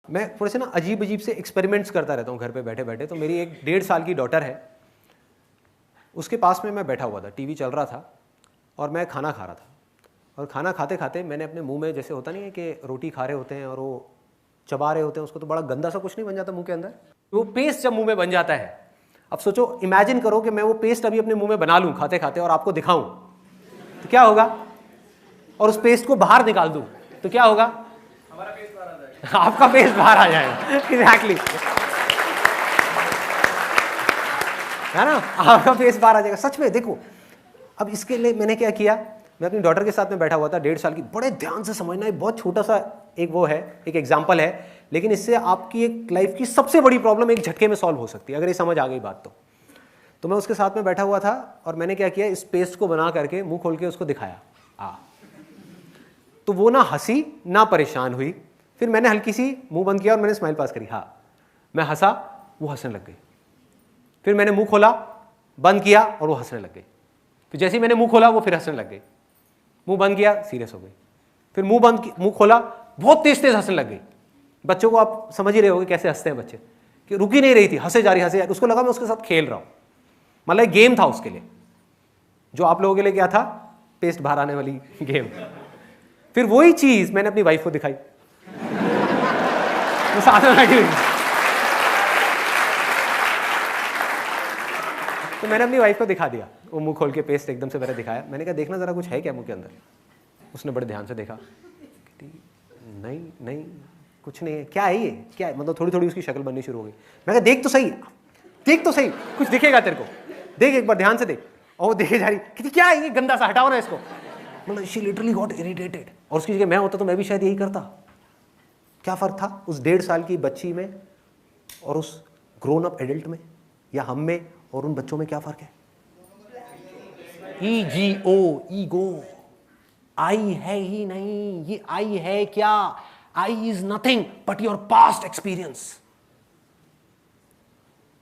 मैं थोड़े से ना अजीब अजीब से एक्सपेरिमेंट्स करता रहता हूँ घर पे बैठे बैठे। तो मेरी एक 1.5 साल की डॉटर है, उसके पास में मैं बैठा हुआ था, टीवी चल रहा था और मैं खाना खा रहा था। और खाना खाते खाते मैंने अपने मुंह में, जैसे होता नहीं है कि रोटी खा रहे होते हैं और वो चबा रहे होते हैं उसको, तो बड़ा गंदा सा कुछ नहीं बन जाता मुंह के अंदर, वो पेस्ट जब मुंह में बन जाता है। अब सोचो, इमेजिन करो कि मैं वो पेस्ट अभी अपने मुंह में बना लूँ खाते खाते और आपको दिखाऊं, तो क्या होगा? और उस पेस्ट को बाहर निकाल दूं तो क्या होगा? हमारा पेस्ट बाहर आ जाएगा, आपका पेस्ट बाहर आ जाएगा। एग्जैक्टली, है ना, आपका पेस्ट बाहर आ जाएगा। सच में देखो, अब इसके लिए मैंने क्या किया, मैं अपनी डॉटर के साथ में बैठा हुआ था, 1.5 साल की। बड़े ध्यान से समझना है, बहुत छोटा सा एक वो है, एक एग्जाम्पल है, लेकिन इससे आपकी एक लाइफ की सबसे बड़ी प्रॉब्लम एक झटके में सॉल्व हो सकती है, अगर ये समझ आ गई बात तो मैं उसके साथ में बैठा हुआ था और मैंने क्या किया, इस पेस्ट को बना करके मुंह खोल के उसको दिखाया। तो वो ना हंसी ना परेशान हुई। फिर मैंने हल्की सी मुंह बंद किया और मैंने स्माइल पास करी, हाँ। मैं हंसा, वो हंसने लग गई। फिर मैंने मुंह खोला, बंद किया और वो हंसने लग गई। फिर जैसे ही मैंने मुंह खोला वो फिर हंसने लग गई। मुंह बंद किया, सीरियस हो गई। फिर मुंह खोला, बहुत तेज तेज हंसने लग गई। बच्चों को आप समझ ही रहे होगे कैसे हंसते हैं बच्चे, कि रुक ही नहीं रही थी, हंसे जा रही। उसको लगा मैं उसके साथ खेल रहा हूं, मतलब गेम था उसके लिए, जो आप लोगों के लिए क्या था, पेस्ट बाहर आने वाली गेम। फिर वही चीज मैंने अपनी वाइफ को दिखाई, वो साथ में बैठी हुई। तो मैंने अपनी वाइफ को दिखा दिया, वो मुंह खोल के पेस्ट एकदम से मैंने दिखाया। मैंने कहा देखना जरा कुछ है क्या मुंह के अंदर। उसने बड़े ध्यान से देखा, नहीं नहीं कुछ नहीं है। क्या है ये, क्या है? मतलब थोड़ी थोड़ी उसकी शक्ल बननी शुरू हो गई। मैं कहा देख तो सही, देख तो सही, कुछ दिखेगा तेरे को, देख एक बार ध्यान से देख। और वो देखे जा रही, कहती क्या है ये गंदा सा, हटाओ ना इसको। मतलब शी लिटरली गॉट इरिटेटेड। और उसकी जगह मैं होता तो मैं भी शायद यही करता। क्या फर्क था उस 1.5 साल की बच्ची में और उस ग्रोन अप एडल्ट में, या हम में और उन बच्चों में क्या फर्क है? Ego, ego. आई है ही नहीं, ये आई है क्या? I is nothing but your past experience.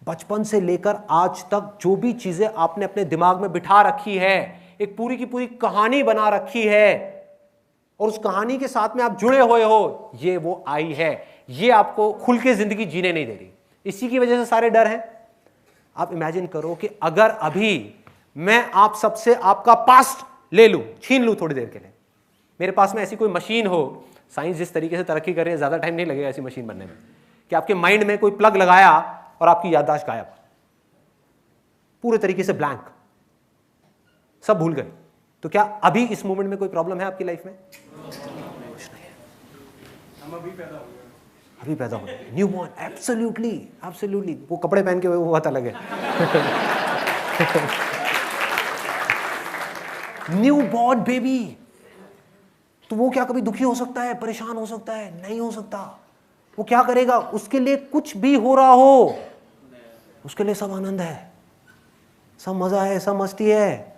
बचपन से लेकर आज तक जो भी चीजें आपने अपने दिमाग में बिठा रखी है, एक पूरी की पूरी कहानी बना रखी है, और उस कहानी के साथ में आप जुड़े हुए हो, ये वो आई है। ये आपको खुल के जिंदगी जीने नहीं दे रही। इसी की वजह से सारे डर हैं। आप इमेजिन करो कि अगर अभी मैं आप सबसे आपका पास्ट ले लूं, छीन लूं थोड़ी देर के लिए, मेरे पास में ऐसी कोई मशीन हो, साइंस जिस तरीके से तरक्की कर रही है, ज्यादा टाइम नहीं लगेगा ऐसी मशीन बनने में, कि आपके माइंड में कोई प्लग लगाया और आपकी याददाश्त गायब, पूरे तरीके से ब्लैंक, सब भूल गए। तो क्या अभी इस मोमेंट में कोई प्रॉब्लम है आपकी लाइफ में? कुछ नहीं है। हम अभी पैदा हो गए, न्यू बॉर्न। Absolutely, absolutely. वो कपड़े पहन के वो बात अलग है। New born baby. तो वो क्या कभी दुखी हो सकता है, परेशान हो सकता है? नहीं हो सकता। वो क्या करेगा? उसके लिए कुछ भी हो रहा हो, उसके लिए सब आनंद है, सब मजा है, सब मस्ती है।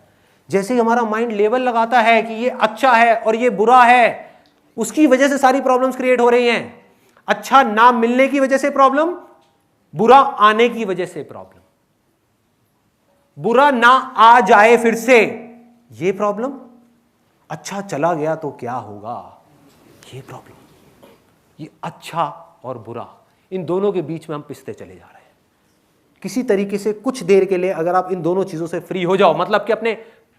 जैसे ही हमारा माइंड लेवल लगाता है कि ये अच्छा है और ये बुरा है, उसकी वजह से सारी प्रॉब्लम्स क्रिएट हो रही हैं। अच्छा ना मिलने की वजह से प्रॉब्लम, बुरा आने की वजह से प्रॉब्लम, बुरा ना आ जाए फिर से ये प्रॉब्लम, अच्छा चला गया तो क्या होगा ये प्रॉब्लम। ये अच्छा और बुरा, इन दोनों के बीच में हम पिसते चले जा रहे हैं। किसी तरीके से कुछ देर के लिए अगर आप इन दोनों चीजों से फ्री हो जाओ, मतलब कि अपने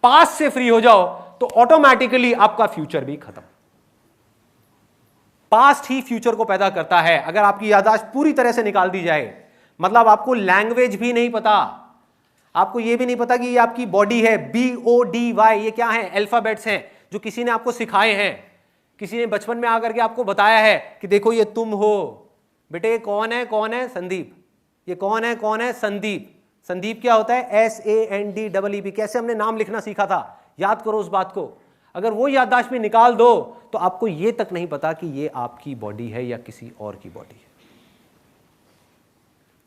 पास्ट से फ्री हो जाओ, तो ऑटोमेटिकली आपका फ्यूचर भी खत्म। पास्ट ही फ्यूचर को पैदा करता है। अगर आपकी याददाश्त पूरी तरह से निकाल दी जाए, मतलब आपको लैंग्वेज भी नहीं पता, आपको यह भी नहीं पता कि ये आपकी बॉडी है, BODY, ये क्या है? अल्फाबेट्स हैं जो किसी ने आपको सिखाए हैं, किसी ने बचपन में आकर के आपको बताया है कि देखो ये तुम हो बेटे। कौन है? कौन है? संदीप। ये कौन है? कौन है? संदीप। संदीप क्या होता है? SANDEEP। कैसे हमने नाम लिखना सीखा था, याद करो उस बात को। अगर वो याददाश्त में निकाल दो तो आपको ये तक नहीं पता कि ये आपकी बॉडी है या किसी और की बॉडी है।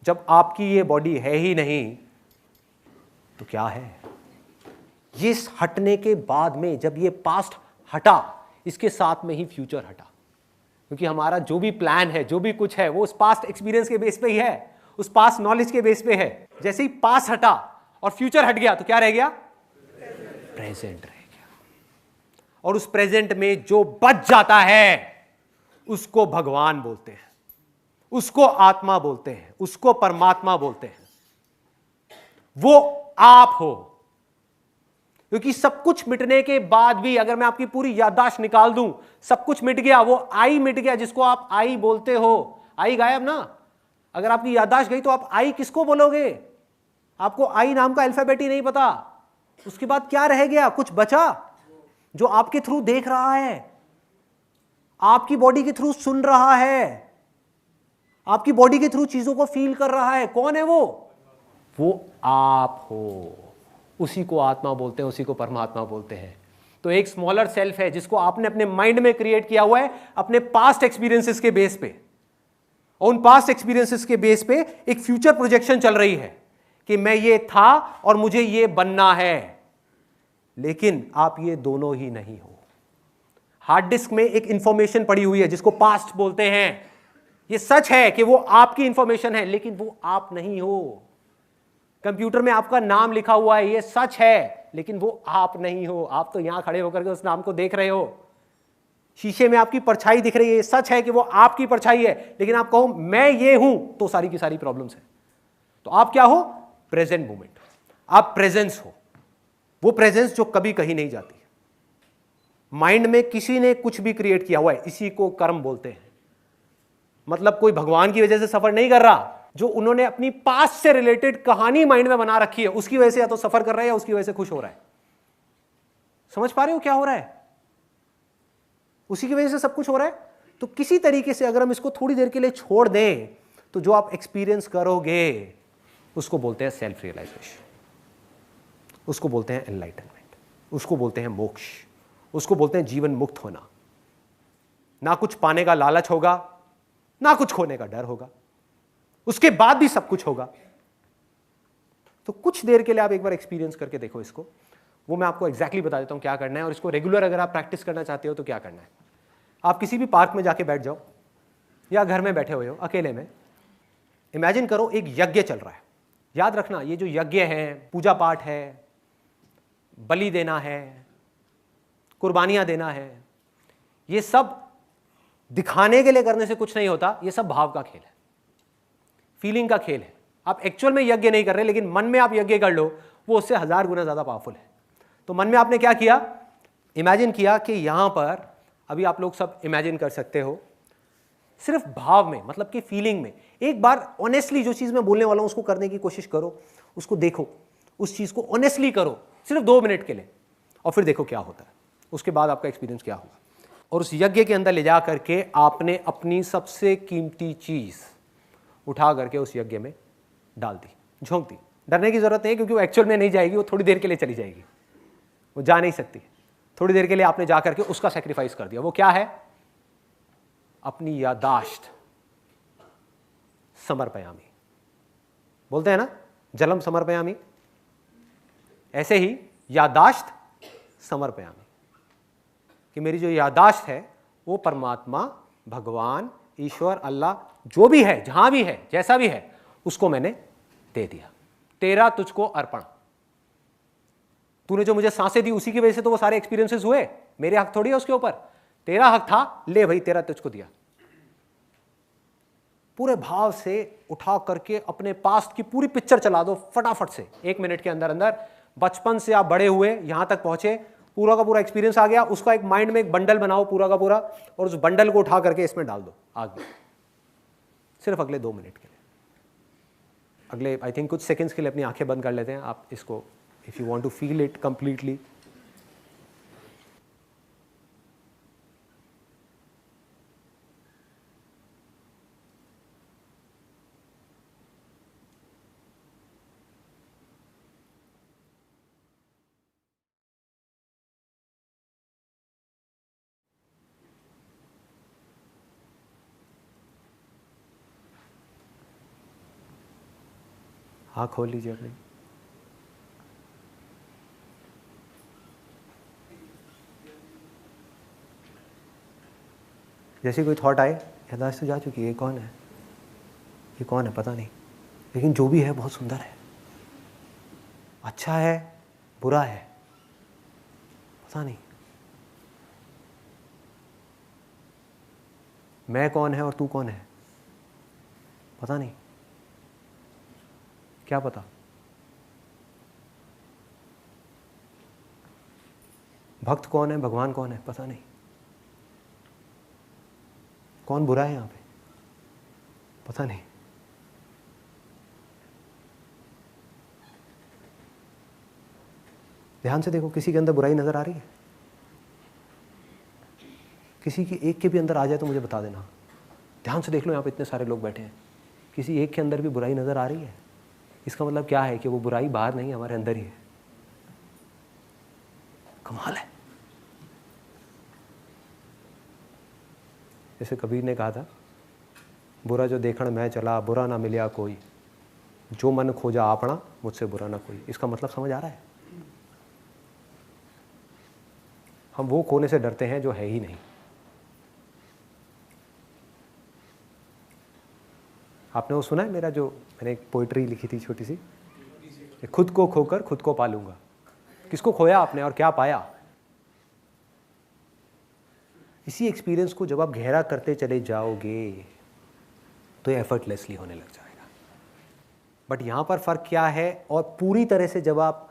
जब आपकी ये बॉडी है ही नहीं तो क्या है? ये हटने के बाद में, जब ये पास्ट हटा, इसके साथ में ही फ्यूचर हटा। क्योंकि हमारा जो भी प्लान है, जो भी कुछ है, वो उस पास्ट एक्सपीरियंस के बेस पे ही है, उस पास्ट नॉलेज के बेस पे है। जैसे ही पास्ट हटा और फ्यूचर हट गया तो क्या रह गया? प्रेजेंट रह गया। और उस प्रेजेंट में जो बच जाता है उसको भगवान बोलते हैं। उसको आत्मा बोलते हैं, उसको परमात्मा बोलते हैं। वो आप हो। क्योंकि सब कुछ मिटने के बाद भी अगर मैं आपकी पूरी याददाश्त निकाल दूं, सब कुछ मिट गया, वो आई मिट गया जिसको आप आई बोलते हो, आई गायब ना। अगर आपकी याददाश्त गई तो आप आई किसको बोलोगे? आपको आई नाम का अल्फाबेट ही नहीं पता। उसके बाद क्या रह गया? कुछ बचा जो आपके थ्रू देख रहा है, आपकी बॉडी के थ्रू सुन रहा है, आपकी बॉडी के थ्रू चीजों को फील कर रहा है। कौन है वो आप हो। उसी को आत्मा बोलते हैं, उसी को परमात्मा बोलते हैं। तो एक स्मॉलर सेल्फ है जिसको आपने अपने माइंड में क्रिएट किया हुआ है अपने पास्ट एक्सपीरियंसेस के बेस पे। और उन पास्ट एक्सपीरियंसेस के बेस पे एक फ्यूचर प्रोजेक्शन चल रही है कि मैं ये था और मुझे ये बनना है। लेकिन आप ये दोनों ही नहीं हो। हार्ड डिस्क में एक इंफॉर्मेशन पड़ी हुई है जिसको पास्ट बोलते हैं। ये सच है कि वो आपकी इंफॉर्मेशन है, लेकिन वो आप नहीं हो। कंप्यूटर में आपका नाम लिखा हुआ है, ये सच है, लेकिन वो आप नहीं हो। आप तो यहां खड़े होकर के उस नाम को देख रहे हो। शीशे में आपकी परछाई दिख रही है, ये सच है कि वो आपकी परछाई है, लेकिन आप कहो मैं ये हूं तो सारी की सारी प्रॉब्लम्स है। तो आप क्या हो? Present moment. आप प्रेजेंस हो। वो प्रेजेंस जो कभी कहीं नहीं जाती। माइंड में किसी ने कुछ भी क्रिएट किया हुआ है, इसी को कर्म बोलते हैं। मतलब कोई भगवान की वजह से सफर नहीं कर रहा, जो उन्होंने अपनी पास्ट से रिलेटेड कहानी माइंड में बना रखी है उसकी वजह से या तो सफर कर रहा है या उसकी वजह से खुश हो रहा है। समझ पा रहे हो क्या हो रहा है? उसी की वजह से सब कुछ हो रहा है। तो किसी तरीके से अगर हम इसको थोड़ी देर के लिए छोड़ दें तो जो आप एक्सपीरियंस करोगे उसको बोलते हैं सेल्फ रियलाइजेशन, उसको बोलते हैं एनलाइटनमेंट, उसको बोलते हैं मोक्ष, उसको बोलते हैं जीवन मुक्त होना। ना कुछ पाने का लालच होगा, ना कुछ खोने का डर होगा, उसके बाद भी सब कुछ होगा। तो कुछ देर के लिए आप एक बार एक्सपीरियंस करके देखो इसको। वो मैं आपको एग्जैक्टली बता देता हूं क्या करना है, और इसको रेगुलर अगर आप प्रैक्टिस करना चाहते हो तो क्या करना है। आप किसी भी पार्क में जाके बैठ जाओ या घर में बैठे हुए हो अकेले में, इमेजिन करो एक यज्ञ चल रहा है। याद रखना, ये जो यज्ञ है, पूजा पाठ है, बलि देना है, कुर्बानियां देना है, ये सब दिखाने के लिए करने से कुछ नहीं होता। ये सब भाव का खेल है, फीलिंग का खेल है। आप एक्चुअल में यज्ञ नहीं कर रहे, लेकिन मन में आप यज्ञ कर लो, वो उससे 1000 गुना ज्यादा पावरफुल है। तो मन में आपने क्या किया? इमेजिन किया कि यहां पर, अभी आप लोग सब इमेजिन कर सकते हो, सिर्फ भाव में, मतलब कि फीलिंग में एक बार ऑनेस्टली जो चीज मैं बोलने वाला हूं उसको करने की कोशिश करो, उसको देखो, उस चीज को ऑनेस्टली करो सिर्फ 2 मिनट के लिए, और फिर देखो क्या होता है। उसके बाद आपका एक्सपीरियंस क्या होगा। और उस यज्ञ के अंदर ले जा करके आपने अपनी सबसे कीमती चीज उठा करके उस यज्ञ में डाल दी, झोंक दी। डरने की जरूरत नहीं, क्योंकि वो एक्चुअल में नहीं जाएगी, वो थोड़ी देर के लिए चली जाएगी, वो जा नहीं सकती। थोड़ी देर के लिए आपने जा करके उसका सेक्रीफाइस कर दिया। वो क्या है? अपनी यादाश्त समर्पयामी। बोलते हैं ना, जलम समर्पयामी, ऐसे ही यादाश्त समर्पयामी, कि मेरी जो यादाश्त है वो परमात्मा, भगवान, ईश्वर, अल्लाह, जो भी है, जहां भी है, जैसा भी है, उसको मैंने दे दिया। तेरा तुझको अर्पण। तूने जो मुझे सांसें दी उसी की वजह से तो वो सारे एक्सपीरियंसेस हुए, मेरे हक थोड़ी है उसके ऊपर, तेरा हक था, ले भाई तेरा तुझको दिया। पूरे भाव से उठा करके अपने पास्ट की पूरी पिक्चर चला दो फटाफट से, 1 मिनट के अंदर अंदर। बचपन से आप बड़े हुए, यहां तक पहुंचे, पूरा का पूरा एक्सपीरियंस आ गया, उसका एक माइंड में एक बंडल बनाओ पूरा का पूरा, और उस बंडल को उठा करके इसमें डाल दो आग में, सिर्फ अगले 2 मिनट के लिए। अगले आई थिंक कुछ सेकंड्स के लिए अपनी आंखें बंद कर लेते हैं आप इसको, if you want to feel it completely. हाँ, खोल लीजिए अपनी। जैसे कोई थॉट आए, यादाश्त तो जा चुकी है, ये कौन है, ये कौन है पता नहीं, लेकिन जो भी है बहुत सुंदर है, अच्छा है, बुरा है, पता नहीं। मैं कौन है और तू कौन है, पता नहीं, क्या पता। भक्त कौन है, भगवान कौन है, पता नहीं। कौन बुरा है यहां पे, पता नहीं। ध्यान से देखो, किसी के अंदर बुराई नजर आ रही है? किसी की एक के भी अंदर आ जाए तो मुझे बता देना। ध्यान से देख लो, यहाँ पे इतने सारे लोग बैठे हैं, किसी एक के अंदर भी बुराई नजर आ रही है? इसका मतलब क्या है कि वो बुराई बाहर नहीं, हमारे अंदर ही है। कमाल है। जैसे कबीर ने कहा था, बुरा जो देखण मैं चला, बुरा ना मिलिया कोई, जो मन खोजा आपना, मुझसे बुरा ना कोई। इसका मतलब समझ आ रहा है? हम वो खोने से डरते हैं जो है ही नहीं। आपने वो सुना है मेरा, जो मैंने एक पोइट्री लिखी थी छोटी सी, खुद को खोकर खुद को पालूंगा। किसको खोया आपने और क्या पाया? इसी एक्सपीरियंस को जब आप गहरा करते चले जाओगे तो ये एफर्टलेसली होने लग जाएगा। बट यहां पर फर्क क्या है, और पूरी तरह से जब आप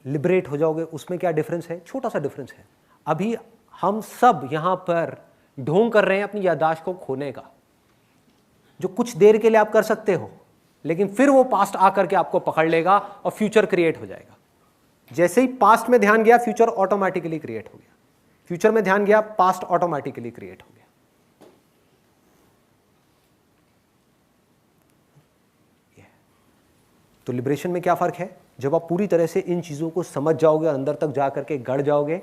लिबरेट हो जाओगे, उसमें क्या डिफरेंस है? छोटा सा डिफरेंस है। अभी हम सब यहां पर ढोंग कर रहे हैं अपनी याददाश्त को खोने का, जो कुछ देर के लिए आप कर सकते हो, लेकिन फिर वो पास्ट आकर के आपको पकड़ लेगा और फ्यूचर क्रिएट हो जाएगा। जैसे ही पास्ट में ध्यान गया, फ्यूचर ऑटोमेटिकली क्रिएट हो गया। फ्यूचर में ध्यान गया, पास्ट ऑटोमेटिकली क्रिएट हो गया। तो लिबरेशन में क्या फर्क है? जब आप पूरी तरह से इन चीजों को समझ जाओगे, अंदर तक जाकर के गड़ जाओगे,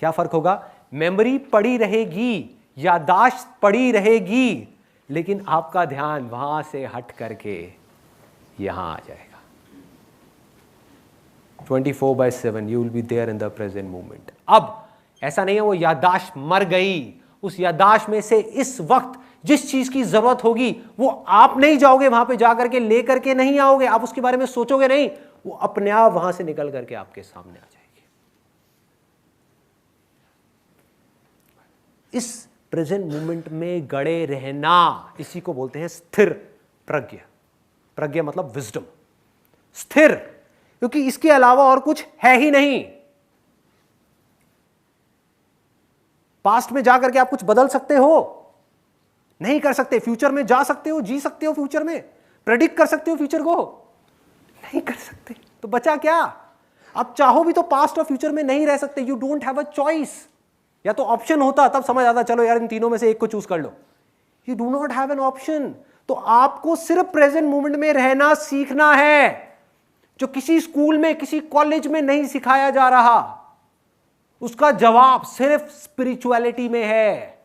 क्या फर्क होगा? मेमोरी पड़ी रहेगी, याददाश्त पड़ी रहेगी, लेकिन आपका ध्यान वहां से हट करके यहां आ जाएगा। 24/7 you will be there in the present moment. अब ऐसा नहीं है वो याददाश्त मर गई, उस याददाश्त में से इस वक्त जिस चीज की जरूरत होगी वो आप नहीं जाओगे वहां पे, जाकर के लेकर के नहीं आओगे, आप उसके बारे में सोचोगे नहीं, वो अपने आप वहां से निकल करके आपके सामने आ जाएगी। इस प्रेजेंट मोमेंट में गड़े रहना, इसी को बोलते हैं स्थिर प्रज्ञ। प्रज्ञ मतलब विजडम, स्थिर, क्योंकि इसके अलावा और कुछ है ही नहीं। पास्ट में जाकर के आप कुछ बदल सकते हो? नहीं कर सकते। फ्यूचर में जा सकते हो, जी सकते हो फ्यूचर में, प्रेडिक्ट कर सकते हो फ्यूचर को? नहीं कर सकते। तो बचा क्या? आप चाहो भी तो पास्ट और फ्यूचर में नहीं रह सकते। You don't have a choice. या तो ऑप्शन होता तब समझ आता, चलो यार इन तीनों में से एक को चूज कर लो। You do not have an option. तो आपको सिर्फ प्रेजेंट मोमेंट में रहना सीखना है, जो किसी स्कूल में, किसी कॉलेज में नहीं सिखाया जा रहा। उसका जवाब सिर्फ स्पिरिचुअलिटी में है।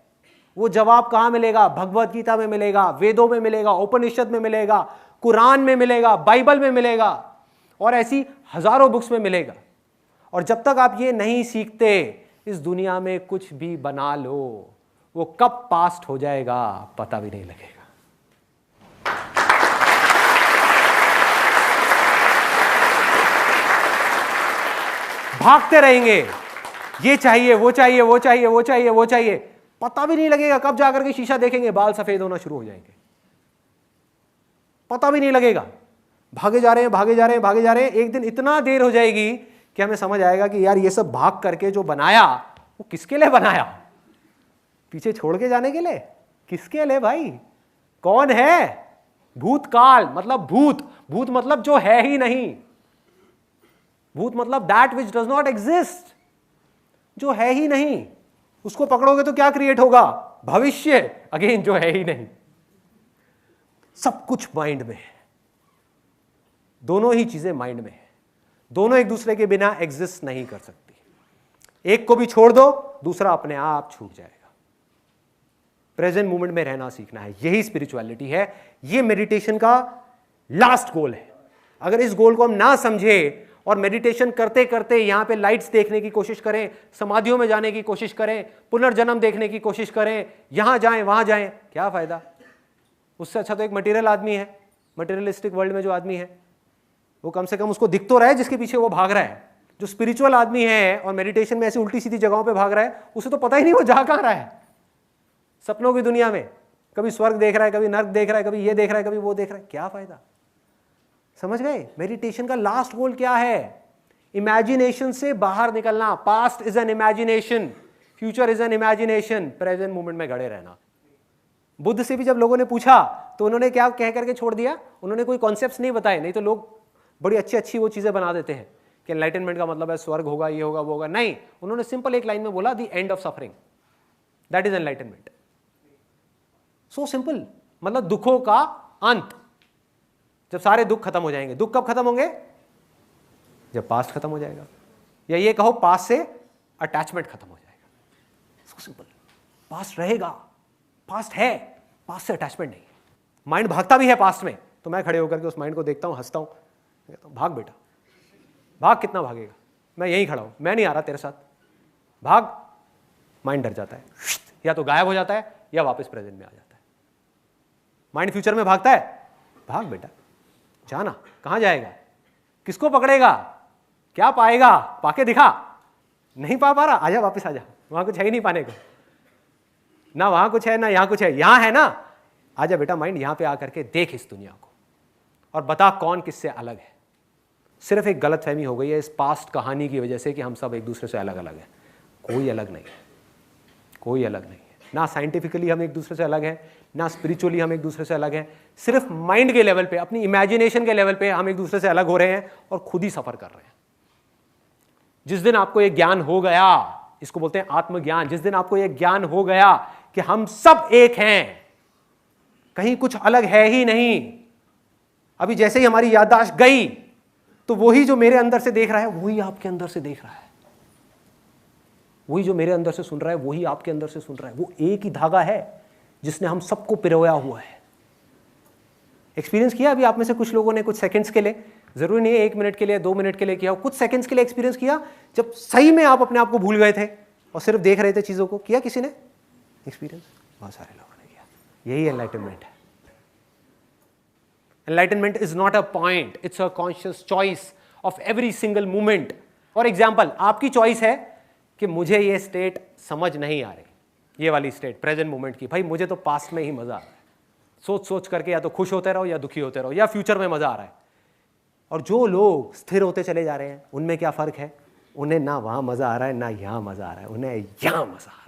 वो जवाब कहां मिलेगा? भगवत गीता में मिलेगा, वेदों में मिलेगा, उपनिषद में मिलेगा, कुरान में मिलेगा, बाइबल में मिलेगा, और ऐसी हजारों बुक्स में मिलेगा। और जब तक आप ये नहीं सीखते, इस दुनिया में कुछ भी बना लो, वो कब पास्ट हो जाएगा पता भी नहीं लगेगा। भागते रहेंगे, ये चाहिए, वो चाहिए, वो चाहिए, वो चाहिए, वो चाहिए, पता भी नहीं लगेगा कब जाकर के शीशा देखेंगे बाल सफेद होना शुरू हो जाएंगे, पता भी नहीं लगेगा। भागे जा रहे हैं, भागे जा रहे हैं, भागे जा रहे हैं, एक दिन इतना देर हो जाएगी कि हमें समझ आएगा कि यार ये सब भाग करके जो बनाया वो किसके लिए बनाया? पीछे छोड़ के जाने के लिए? किसके लिए भाई? कौन है? भूतकाल मतलब भूत, भूत मतलब जो है ही नहीं, भूत मतलब that which does not exist, जो है ही नहीं। उसको पकड़ोगे तो क्या क्रिएट होगा? भविष्य, अगेन जो है ही नहीं। सब कुछ माइंड में है, दोनों ही चीजें माइंड में है, दोनों एक दूसरे के बिना एग्जिस्ट नहीं कर सकती। एक को भी छोड़ दो, दूसरा अपने आप छूट जाएगा। प्रेजेंट मोमेंट में रहना सीखना है, यही स्पिरिचुअलिटी है, ये मेडिटेशन का लास्ट गोल है। अगर इस गोल को हम ना समझे और मेडिटेशन करते करते यहां पे लाइट्स देखने की कोशिश करें, समाधियों में जाने की कोशिश करें, पुनर्जन्म देखने की कोशिश करें, यहां जाएं वहां जाएं, क्या फायदा? उससे अच्छा तो एक मटेरियल आदमी है, मटेरियलिस्टिक वर्ल्ड में जो आदमी है वो कम से कम उसको दिख तो रहा है जिसके पीछे वो भाग रहा है। जो स्पिरिचुअल आदमी है और मेडिटेशन में ऐसी उल्टी सीधी जगहों पे भाग रहा है, उसे तो पता ही नहीं वो जा कहां रहा है। सपनों की दुनिया में कभी स्वर्ग देख रहा है, कभी नर्क देख रहा है, कभी ये देख रहा है, कभी वो देख रहा है, क्या फायदा? समझ गए? मेडिटेशन का लास्ट गोल क्या है? इमेजिनेशन से बाहर निकलना। Past is an imagination, future is an imagination, present moment में गड़े रहना। बुद्ध से भी जब लोगों ने पूछा तो उन्होंने क्या कह करके छोड़ दिया? उन्होंने कोई कॉन्सेप्ट्स नहीं बताए। नहीं तो लोग बड़ी अच्छी अच्छी वो चीजें बना देते हैं कि एनलाइटनमेंट का मतलब है स्वर्ग होगा, ये होगा, वो होगा। नहीं, उन्होंने सिंपल एक लाइन में बोला, the end of suffering, that is enlightenment. So simple, मतलब दुखों का अंत, जब सारे दुख खत्म हो जाएंगे। दुख कब खत्म होंगे? जब पास्ट खत्म हो जाएगा, या ये कहो पास्ट से अटैचमेंट खत्म हो जाएगा। सो सिंपल, पास्ट रहेगा, पास्ट है, पास्ट से अटैचमेंट नहीं। माइंड भागता भी है पास्ट में, तो मैं खड़े होकर के उस माइंड को देखता हूं, हंसता हूं, कहता हूं भाग बेटा, भाग। कितना भागेगा? मैं यहीं खड़ा हूं, मैं नहीं आ रहा तेरे साथ, भाग। माइंड डर जाता है, या तो गायब हो जाता है या वापस प्रेजेंट में आ जाता है। माइंड फ्यूचर में भागता है, भाग बेटा, जाना। कहां जाएगा? किसको पकड़ेगा? क्या पाएगा? पाके दिखा। नहीं पा रहा, आजा, वापस आजा, वहां कुछ है ही नहीं पाने को। ना वहां कुछ है, ना यहां कुछ है, यहां है ना। आजा बेटा माइंड, यहां पे आकर के देख इस दुनिया को और बता कौन किससे अलग है। सिर्फ एक गलतफहमी हो गई है इस पास्ट कहानी की वजह से कि हम सब एक दूसरे से अलग अलग हैं। कोई अलग नहीं है, कोई अलग नहीं है। ना साइंटिफिकली हम एक दूसरे से अलग हैं, ना स्पिरिचुअली हम एक दूसरे से अलग हैं। सिर्फ माइंड के लेवल पे, अपनी इमेजिनेशन के लेवल पे हम एक दूसरे से अलग हो रहे हैं और खुद ही सफर कर रहे हैं। जिस दिन आपको ये ज्ञान हो गया, इसको बोलते हैं आत्मज्ञान, जिस दिन आपको ये ज्ञान हो गया कि हम सब एक हैं, कहीं कुछ अलग है ही नहीं। अभी जैसे ही हमारी याददाश्त गई तो वही जो मेरे अंदर से देख रहा है वही आपके अंदर से देख रहा है, वही जो मेरे अंदर से सुन रहा है वही आपके अंदर से सुन रहा है। वो एक ही धागा है जिसने हम सबको पिरोया हुआ है। एक्सपीरियंस किया अभी आप में से कुछ लोगों ने, कुछ सेकंड्स के लिए, जरूरी नहीं है 1 मिनट के लिए, 2 मिनट के लिए किया, कुछ सेकंड्स के लिए एक्सपीरियंस किया जब सही में आप अपने आप को भूल गए थे और सिर्फ देख रहे थे चीजों को। किया किसी ने एक्सपीरियंस? बहुत सारे लोगों ने किया। यही एनलाइटनमेंट है। Enlightenment is not a point, it's a conscious choice of every single moment. For example, आपकी चॉइस है कि मुझे ये स्टेट समझ नहीं आ रही, ये वाली स्टेट प्रेजेंट मोमेंट की। भाई मुझे तो पास्ट में ही मजा आ रहा है, सोच सोच करके या तो खुश होते रहो या दुखी होते रहो, या फ्यूचर में मजा आ रहा है। और जो लोग स्थिर होते चले जा रहे हैं उनमें क्या फर्क है? उन्हें ना वहां मजा आ रहा है ना यहां मजा आ रहा है, उन्हें यहां मजा आ रहा है।